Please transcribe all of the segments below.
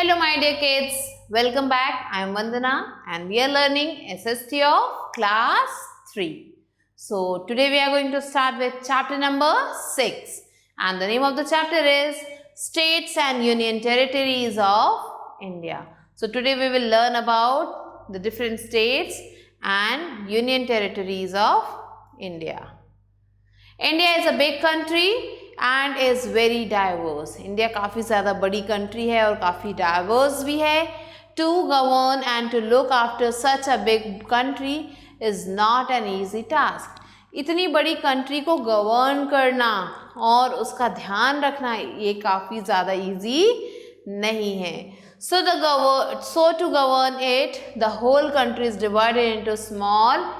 Hello my dear kids, welcome back. I am Vandana and we are learning SST of class 3. So today we are going to start with chapter number 6 and the name of the chapter is States and Union Territories of India. So today we will learn about the different states and union territories of India. India is a big country and is very diverse. India काफ़ी ज़्यादा बड़ी country है और काफ़ी diverse भी है. To govern and to look after such a big country is not an easy task. इतनी बड़ी country को govern करना और उसका ध्यान रखना ये काफ़ी ज़्यादा easy नहीं है. So to govern it, the whole country is divided into small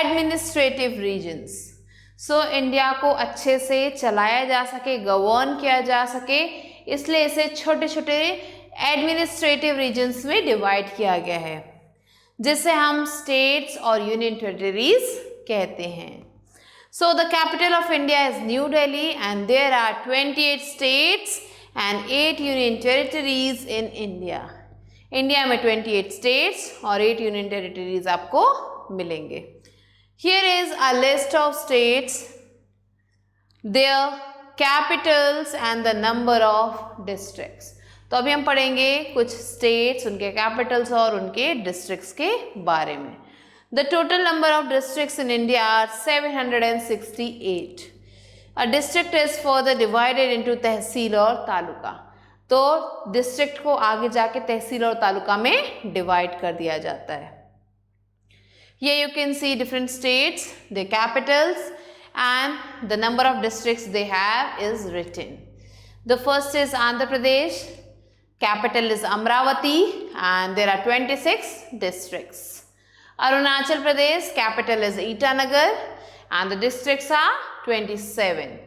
administrative regions. So India को अच्छे से चलाया जा सके, गवर्न किया जा सके, इसलिए इसे छोटे छोटे एडमिनिस्ट्रेटिव रीजन्स में डिवाइड किया गया है, जिसे हम स्टेट्स और यूनियन टेरिटरीज कहते हैं. So the capital of India is New Delhi and there are 28 states and 8 union territories in India. India में 28 स्टेट्स और 8 यूनियन टेरिटरीज आपको मिलेंगे. Here is a list of states, their capitals and the number of districts. तो अभी हम पढ़ेंगे कुछ states, उनके capitals और उनके districts के बारे में. The total number of districts in India are 768. A district is further divided into तहसील और तालुका. तो district को आगे जाके तहसील और तालुका में divide कर दिया जाता है. Here you can see different states, their capitals and the number of districts they have is written. The first is Andhra Pradesh, capital is Amravati and there are 26 districts. Arunachal Pradesh, capital is Itanagar and the districts are 27.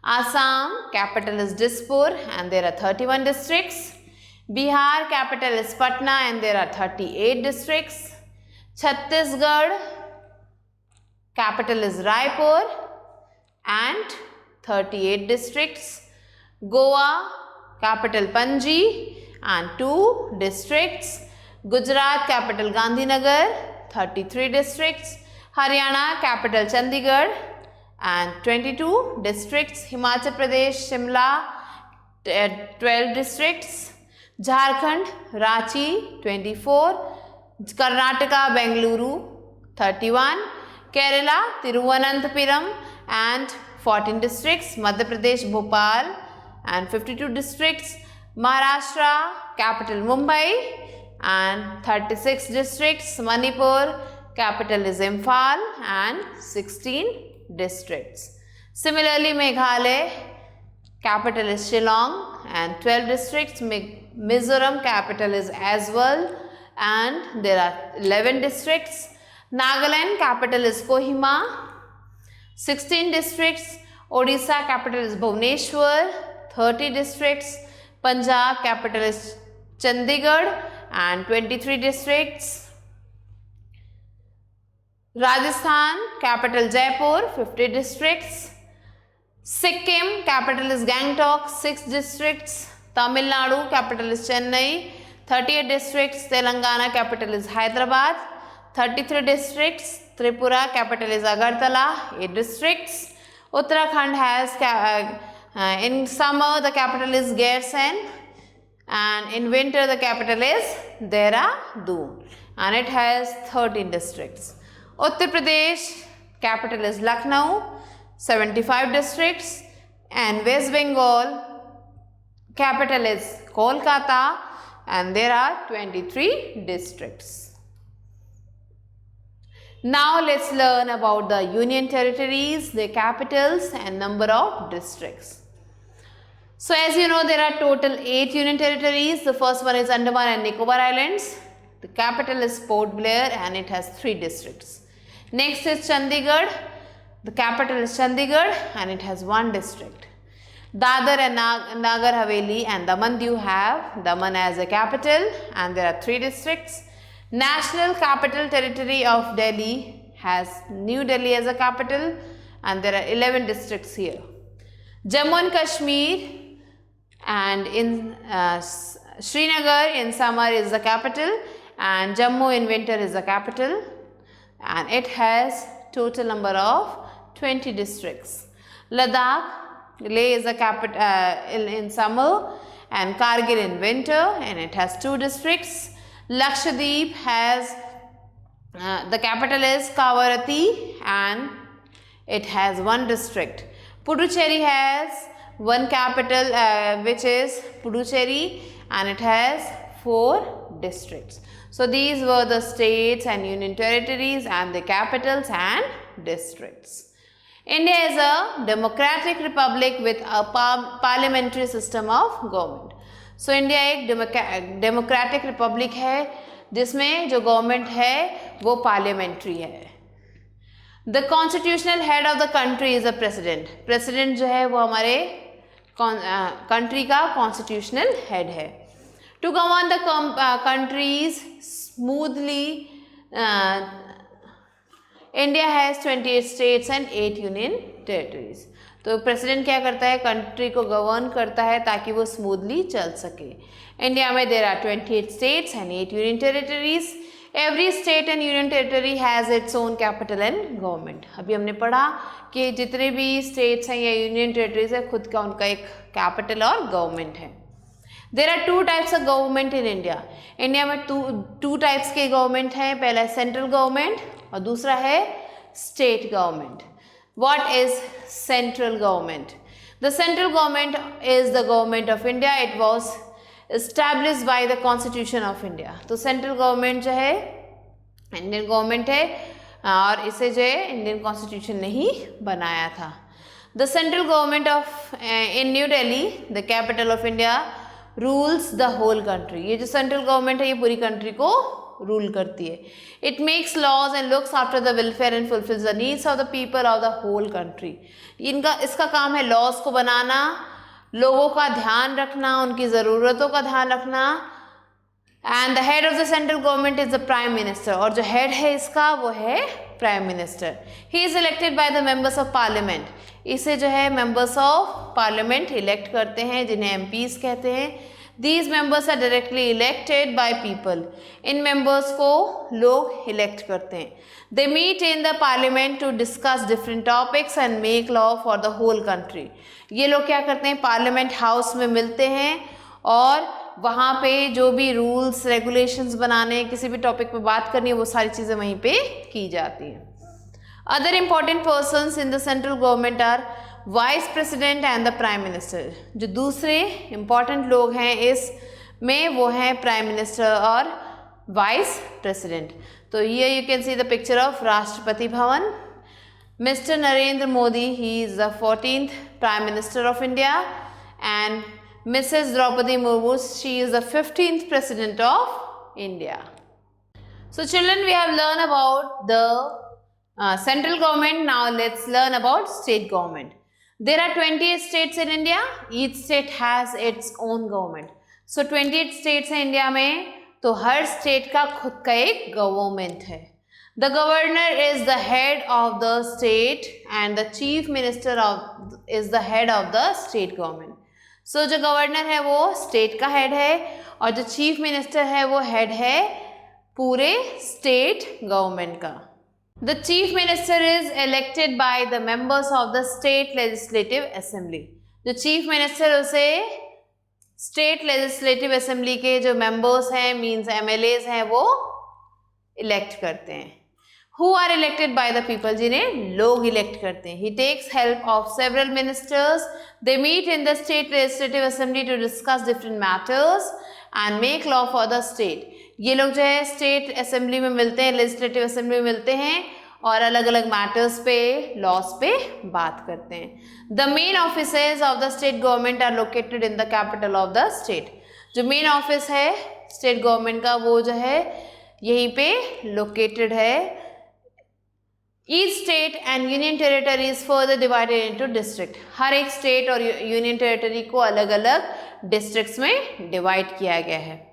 Assam, capital is Dispur and there are 31 districts. Bihar, capital is Patna and there are 38 districts. Chhattisgarh, capital is Raipur and 38 districts. Goa, capital Panji and 2 districts. Gujarat, capital Gandhinagar, 33 districts. Haryana, capital Chandigarh and 22 districts. Himachal Pradesh, Shimla, 12 districts. Jharkhand, Ranchi, 24. Karnataka, Bengaluru, 31, Kerala, Tiruvananthapuram and 14 districts, Madhya Pradesh, Bhopal and 52 districts, Maharashtra, capital Mumbai and 36 districts, Manipur, capital is Imphal and 16 districts. Similarly, Meghalaya, capital is Shillong and 12 districts, Mizoram, capital is Aizawl and there are 11 districts. Nagaland, capital is Kohima, 16 districts. Odisha, capital is Bhubaneswar, 30 districts. Punjab, capital is Chandigarh and 23 districts. Rajasthan, capital Jaipur, 50 districts. Sikkim, capital is Gangtok, 6 districts. Tamil Nadu, capital is Chennai, 38 districts. Telangana, capital is Hyderabad, 33 districts. Tripura, capital is Agartala, 8 districts. Uttarakhand has, in summer the capital is Gairsen and in winter the capital is Dehradun and it has 13 districts. Uttar Pradesh, capital is Lucknow, 75 districts and West Bengal, capital is Kolkata and there are 23 districts. Now let's learn about the union territories, their capitals and number of districts. So as you know, there are total 8 union territories. The first one is Andaman and Nicobar Islands. The capital is Port Blair and it has 3 districts. Next is Chandigarh. The capital is Chandigarh and it has 1 district. Dadar and Nagar Haveli and Daman Diu have Daman as a capital and there are 3 districts. National Capital Territory of Delhi has New Delhi as a capital and there are 11 districts here. Jammu and Kashmir and in Srinagar in summer is the capital, and Jammu in winter is the capital, and it has total number of 20 districts. Ladakh, Leh is the capital in summer, and Kargil in winter, and it has 2 districts. Lakshadweep has the capital is Kavaratti, and it has 1 district. Puducherry has 1 capital which is Puducherry, and it has 4 districts. So these were the states and union territories and the capitals and districts. India is a democratic republic with a parliamentary system of government. So India एक democratic republic है जिसमें जो government है वो parliamentary है. The constitutional head of the country is the president. President जो है वो हमारे कंट्री का कॉन्स्टिट्यूशनल हेड है. To govern the countries smoothly, India has 28 states and 8 union territories. तो प्रेसिडेंट क्या करता है, कंट्री को गवर्न करता है ताकि वो स्मूथली चल सके. इंडिया में there are 28 states and 8 union territories. Every state and union territory has its own capital and government. अभी हमने पढ़ा कि जितने भी स्टेट्स हैं या यूनियन टेरिटरीज है खुद का उनका एक कैपिटल और गवर्नमेंट है. There are 2 types of government in India. India में 2 टाइप्स के गवर्नमेंट हैं. पहला है सेंट्रल गवर्नमेंट और दूसरा है state government. What is central government? The central government is the government of India. It was established by the Constitution of India. तो central government जो है इंडियन गवर्नमेंट है और इसे जो है इंडियन कॉन्स्टिट्यूशन ने ही बनाया था. The central government of in New Delhi, the capital of India, rules the whole country. ये जो central government है ये पूरी country को रूल करती है. It makes laws and looks after the welfare and fulfils the needs of the people of the whole country. इसका काम है लॉज को बनाना, लोगों का ध्यान रखना, उनकी ज़रूरतों का ध्यान रखना. And the head of the central government is the prime minister. और जो हेड है इसका वो है prime minister. He is elected by the members of parliament. इसे जो है मेंबर्स ऑफ पार्लियामेंट इलेक्ट करते हैं जिन्हें एमपीज कहते हैं. These members are directly elected by people. In members को लोग elect करते हैं. They meet in the parliament to discuss different topics and make law for the whole country. ये लोग क्या करते हैं, पार्लियामेंट हाउस में मिलते हैं और वहाँ पे जो भी रूल्स रेगुलेशंस बनाने, किसी भी टॉपिक पे बात करनी है, वो सारी चीज़ें वहीं पे की जाती हैं. Other important persons in the central government are vice president and the prime minister. जो दूसरे इम्पॉर्टेंट लोग हैं इस में वो हैं प्राइम मिनिस्टर और वाइस प्रेसिडेंट. तो ये you can see the picture of Rashtrapati Bhavan. Mr Narendra Modi, he is the 14th prime minister of India, and Mrs Draupadi Murmu, she is the 15th president of India. So children, we have learn about the central government. Now let's learn about state government. There are 28 states in India. Each state has its own government. So 28 states हैं India में, तो हर state का खुद का एक government है. The governor is the head of the state and the chief minister is the head of the state government. So जो governor है वो स्टेट का हेड है और जो चीफ मिनिस्टर है वो हेड है पूरे स्टेट गवर्नमेंट का. The chief minister is elected by the members of the state legislative assembly. जो chief minister उसे state legislative assembly के जो members हैं, means MLAs हैं, वो elect करते हैं. Who are elected by the people? जिन्हें लोग elect करते हैं. He takes help of several ministers. They meet in the state legislative assembly to discuss different matters and make law for the state. ये लोग जो है स्टेट असेंबली में मिलते हैं, लेजिस्लेटिव असेंबली में मिलते हैं और अलग अलग मैटर्स पे, लॉज पे बात करते हैं. The main offices of the state government are located in the capital of the state. जो मेन ऑफिस है स्टेट गवर्नमेंट का वो जो है यहीं पे लोकेटेड है. Each state and union territory is further divided into district. हर एक स्टेट और यूनियन टेरिटरी को अलग अलग डिस्ट्रिक्ट्स में डिवाइड किया गया है.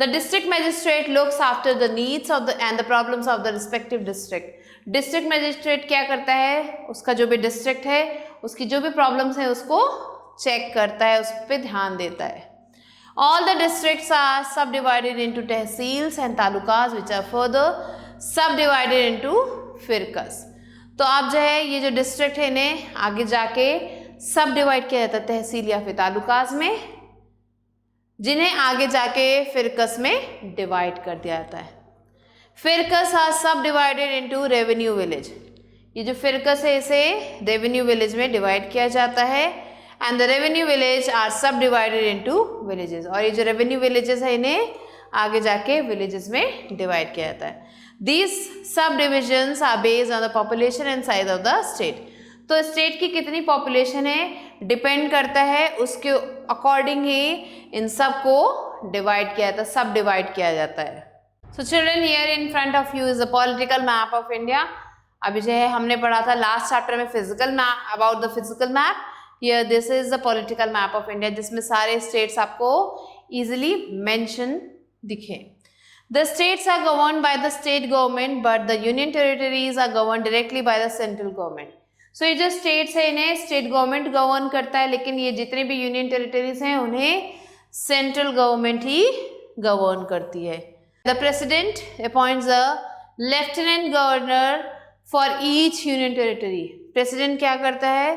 The district magistrate looks after the needs of and the problems of the respective district. District magistrate क्या करता है, उसका जो भी डिस्ट्रिक्ट है उसकी जो भी प्रॉब्लम्स हैं उसको चेक करता है, उस पर ध्यान देता है. All the districts are subdivided into tehsils and talukas which are further subdivided into firkas. तो अब जो है ये जो डिस्ट्रिक्ट है इन्हें आगे जाके सब डिवाइड किया जाता है तहसील या फिर तालुकाज में, जिन्हें आगे जाके फिरकस में डिवाइड कर दिया जाता है. फिरकस are subdivided into revenue village. ये जो फिरकस है इसे रेवेन्यू विलेज में डिवाइड किया जाता है. And the revenue village are subdivided into villages. और ये जो रेवेन्यू विलेजेस है इन्हें आगे जाके विलेजेस में डिवाइड किया जाता है. These subdivisions are based on the population and size of the state. तो स्टेट की कितनी पॉपुलेशन है डिपेंड करता है, उसके अकॉर्डिंग ही इन सब को डिवाइड किया जाता है, सब डिवाइड किया जाता है. So children here in front of you is the political map of India. अभी जो है हमने पढ़ा था लास्ट चैप्टर में physical map, about the physical map. Here this is the political map of India जिसमें सारे स्टेट्स आपको इजीली मेंशन दिखे. The states are governed by the state government, but the union territories are governed directly by the central government. So ये जो states है इन्हें state government govern करता है, लेकिन ये जितने भी union territories हैं उन्हें central government ही govern करती है. The president appoints a lieutenant governor for each union territory. President क्या करता है,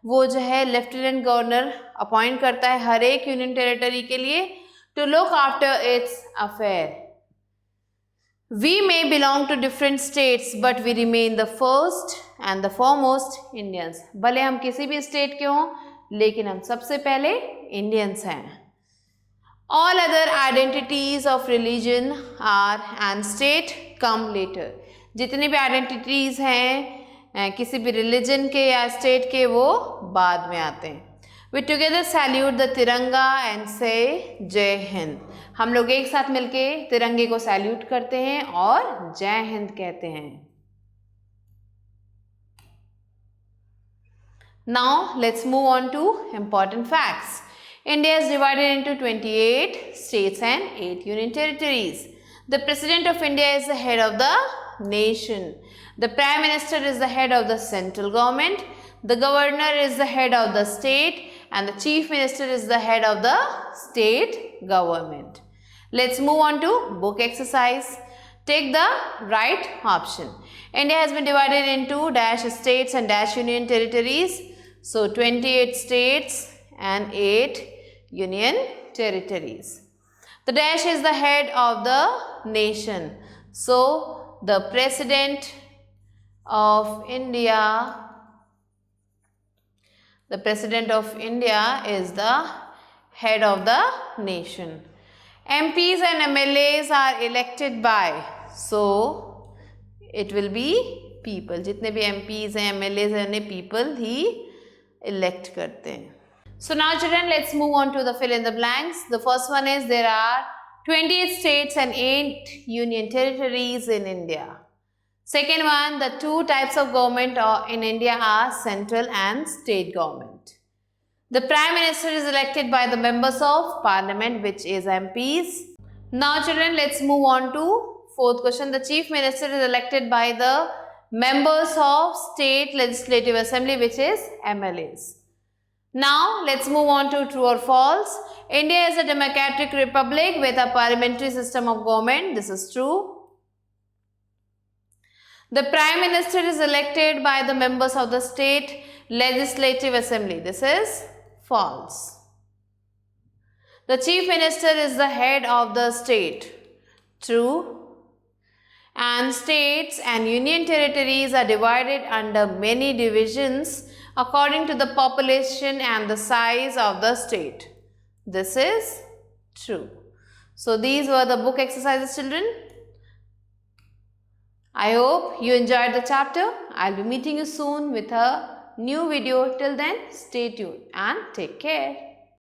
वो जो है lieutenant governor appoint करता है हर एक union territory के लिए to look after its affair. We may belong to different states, but we remain the first and the foremost Indians. भले हम किसी भी स्टेट के हों, लेकिन हम सबसे पहले इंडियंस हैं. All other identities of religion are and state come later. जितने भी आइडेंटिटीज हैं किसी भी रिलीजन के या स्टेट के, वो बाद में आते हैं. We together salute the तिरंगा and say जय हिंद. हम लोग एक साथ मिलके तिरंगे को सैल्यूट करते हैं और जय हिंद कहते हैं. Now let's move on to important facts. India is divided into 28 states and 8 union territories. The President of India is the head of the nation. The Prime Minister is the head of the central government. The Governor is the head of the state. And the Chief Minister is the head of the state government. Let's move on to book exercise. Take the right option. India has been divided into dash states and dash union territories. So 28 states and 8 union territories. The dash is the head of the nation. So the President of India, the President of India is the head of the nation. MPs and MLAs are elected by, so it will be people. जितने भी MPs हैं MLAs हैं उन्हें people ही elect करते हैं. So now children, let's move on to the fill in the blanks. The first one is there are 28 states and 8 union territories in India. Second one, the two types of government in India are central and state government. The Prime Minister is elected by the members of Parliament, which is MPs. Now children, let's move on to fourth question. The Chief Minister is elected by the members of State Legislative Assembly, which is MLAs. Now let's move on to true or false. India is a democratic republic with a parliamentary system of government. This is true. The Prime Minister is elected by the members of the State Legislative Assembly. This is false. The Chief Minister is the head of the state. True. And states and union territories are divided under many divisions according to the population and the size of the state. This is true. So these were the book exercises, children. I hope you enjoyed the chapter. I'll be meeting you soon with a new video. Till then, stay tuned and take care.